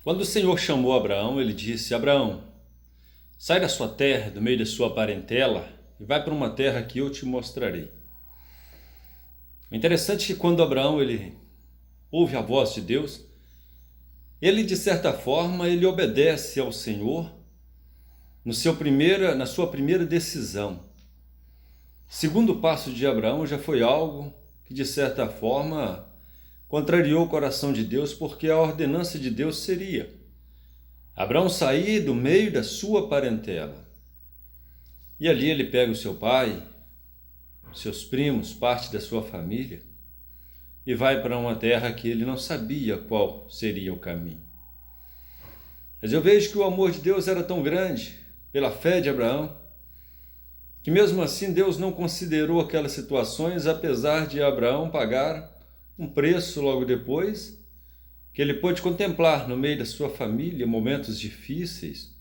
Quando o Senhor chamou Abraão, ele disse: Abraão, sai da sua terra, do meio da sua parentela, e vai para uma terra que eu te mostrarei. O interessante é que quando Abraão ele ouve a voz de Deus, ele de certa forma ele obedece ao Senhor na sua primeira decisão. O segundo passo de Abraão já foi algo que de certa forma contrariou o coração de Deus, porque a ordenança de Deus seria Abraão sair do meio da sua parentela. E ali ele pega o seu pai, seus primos, parte da sua família, e vai para uma terra que ele não sabia qual seria o caminho. Mas eu vejo que o amor de Deus era tão grande, pela fé de Abraão, que mesmo assim Deus não considerou aquelas situações, apesar de Abraão pagar um preço logo depois, que ele pôde contemplar no meio da sua família momentos difíceis,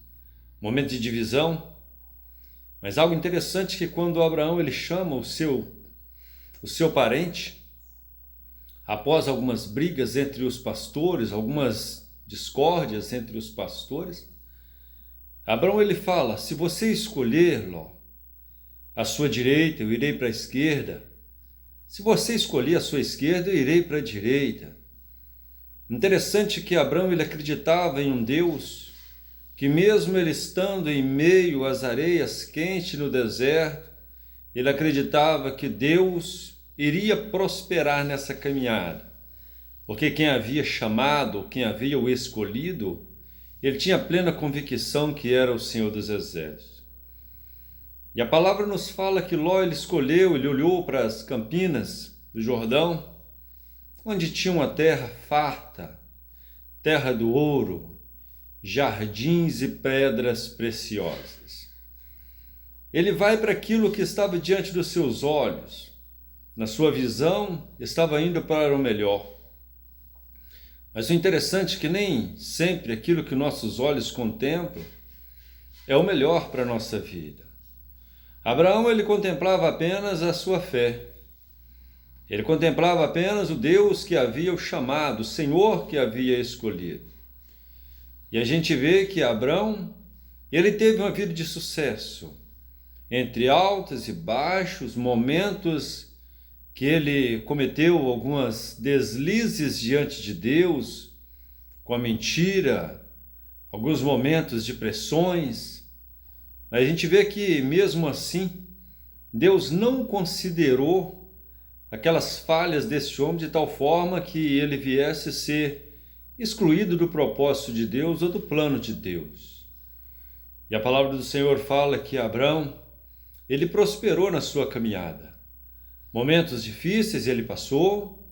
momentos de divisão. Mas algo interessante é que quando Abraão ele chama o seu parente, após algumas brigas entre os pastores, algumas discórdias entre os pastores, Abraão ele fala: se você escolher, Ló, a sua direita, eu irei para a esquerda. Se você escolher a sua esquerda, eu irei para a direita. Interessante que Abraão ele acreditava em um Deus que mesmo ele estando em meio às areias quentes no deserto, ele acreditava que Deus iria prosperar nessa caminhada. Porque quem havia chamado, quem havia o escolhido, ele tinha plena convicção que era o Senhor dos Exércitos. E a palavra nos fala que Ló ele escolheu, ele olhou para as campinas do Jordão, onde tinha uma terra farta, terra do ouro, jardins e pedras preciosas. Ele vai para aquilo que estava diante dos seus olhos. Na sua visão, estava indo para o melhor. Mas o interessante é que nem sempre aquilo que nossos olhos contemplam é o melhor para a nossa vida. Abraão ele contemplava apenas a sua fé. Ele contemplava apenas o Deus que havia o chamado, o Senhor que havia escolhido. E a gente vê que Abraão, ele teve uma vida de sucesso, entre altos e baixos, momentos que ele cometeu algumas deslizes diante de Deus, com a mentira, alguns momentos de pressões. Mas a gente vê que mesmo assim, Deus não considerou aquelas falhas desse homem de tal forma que ele viesse ser excluído do propósito de Deus ou do plano de Deus. E a palavra do Senhor fala que Abraão, ele prosperou na sua caminhada. Momentos difíceis ele passou,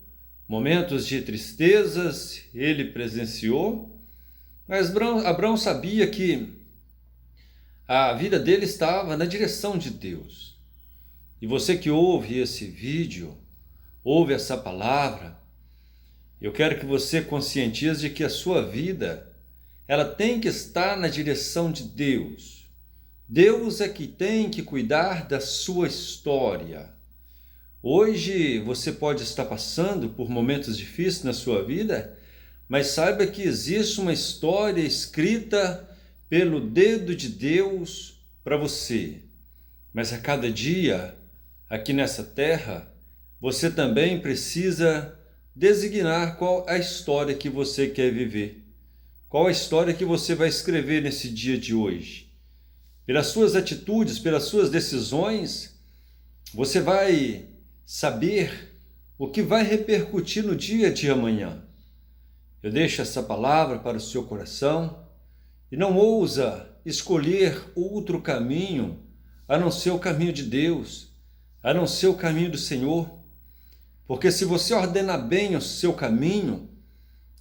momentos de tristezas ele presenciou, mas Abraão sabia que a vida dele estava na direção de Deus. E você que ouve esse vídeo, ouve essa palavra, eu quero que você conscientize de que a sua vida, ela tem que estar na direção de Deus. Deus é que tem que cuidar da sua história. Hoje você pode estar passando por momentos difíceis na sua vida, mas saiba que existe uma história escrita pelo dedo de Deus para você. Mas a cada dia, aqui nessa terra, você também precisa designar qual a história que você quer viver. Qual a história que você vai escrever nesse dia de hoje. Pelas suas atitudes, pelas suas decisões, você vai saber o que vai repercutir no dia de amanhã. Eu deixo essa palavra para o seu coração e não ousa escolher outro caminho a não ser o caminho de Deus, a não ser o caminho do Senhor. Porque se você ordenar bem o seu caminho,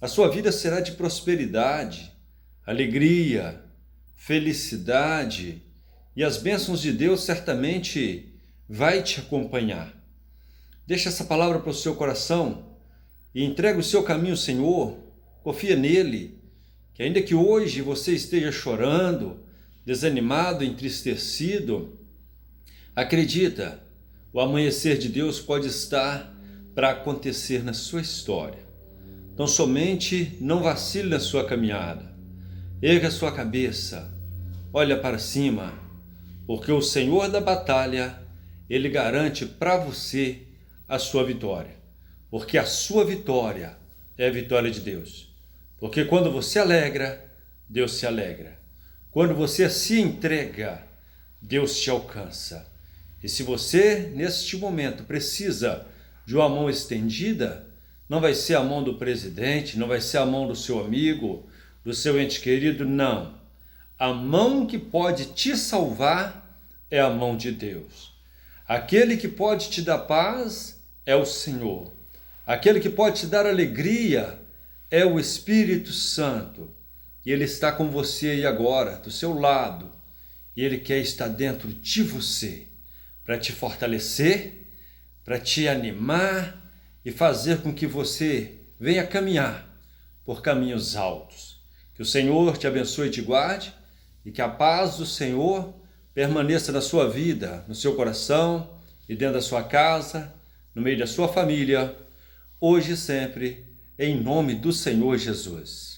a sua vida será de prosperidade, alegria, felicidade, e as bênçãos de Deus certamente vai te acompanhar. Deixa essa palavra para o seu coração e entrega o seu caminho ao Senhor, confia nele, que ainda que hoje você esteja chorando, desanimado, entristecido, acredita, o amanhecer de Deus pode estar para acontecer na sua história. Então somente não vacile na sua caminhada. Erga a sua cabeça, olha para cima, porque o Senhor da batalha, Ele garante para você a sua vitória. Porque a sua vitória é a vitória de Deus. Porque quando você alegra, Deus se alegra. Quando você se entrega, Deus te alcança. E se você, neste momento, precisa de uma mão estendida, não vai ser a mão do presidente, não vai ser a mão do seu amigo, do seu ente querido, não. A mão que pode te salvar é a mão de Deus. Aquele que pode te dar paz é o Senhor. Aquele que pode te dar alegria é o Espírito Santo. E Ele está com você aí agora, do seu lado. E Ele quer estar dentro de você, para te fortalecer, para te animar e fazer com que você venha caminhar por caminhos altos. Que o Senhor te abençoe e te guarde, e que a paz do Senhor permaneça na sua vida, no seu coração e dentro da sua casa, no meio da sua família, hoje e sempre, em nome do Senhor Jesus.